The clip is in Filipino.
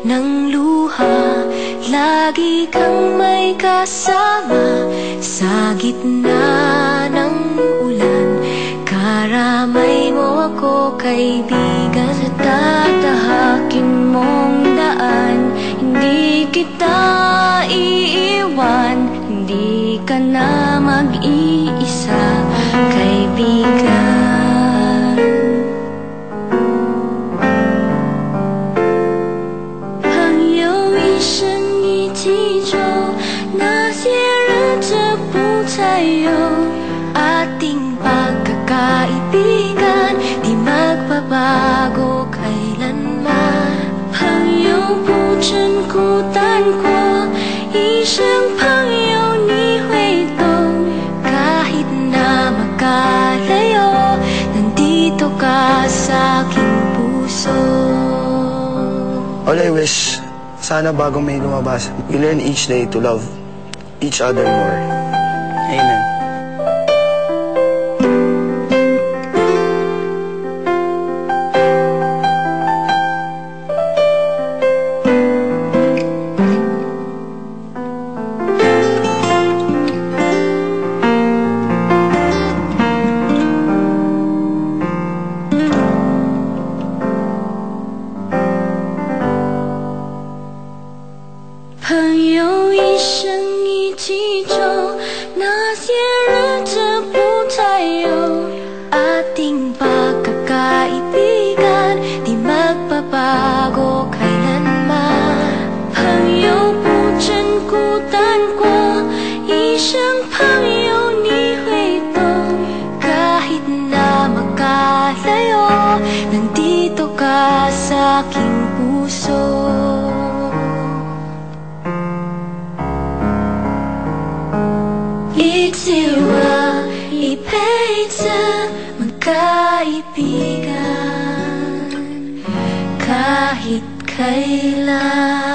ng luha. Lagi kang may kasama sa gitna ng ulan. Karamay mo ako, kaibigan, sa tatahakin mong daan. Hindi kita iiwan, hindi ka na mag-iisa, kaibigan. Ating pagkakaibigan di magbabago kailanman. 朋友不真孤单过，一生朋友你会懂。kahit na magkalayo, nandito ka sa aking puso. All I wish, sana bago may lumabas, we learn each day to love each other more. Amen. Ating pagkakaibigan di magbabago kailanman. 朋友不真孤单过，一生朋友你会懂。kahit na magkalayo, nandito ka sa aking puso. Itsiwa, ipeza, magkaibigan kahit kailan.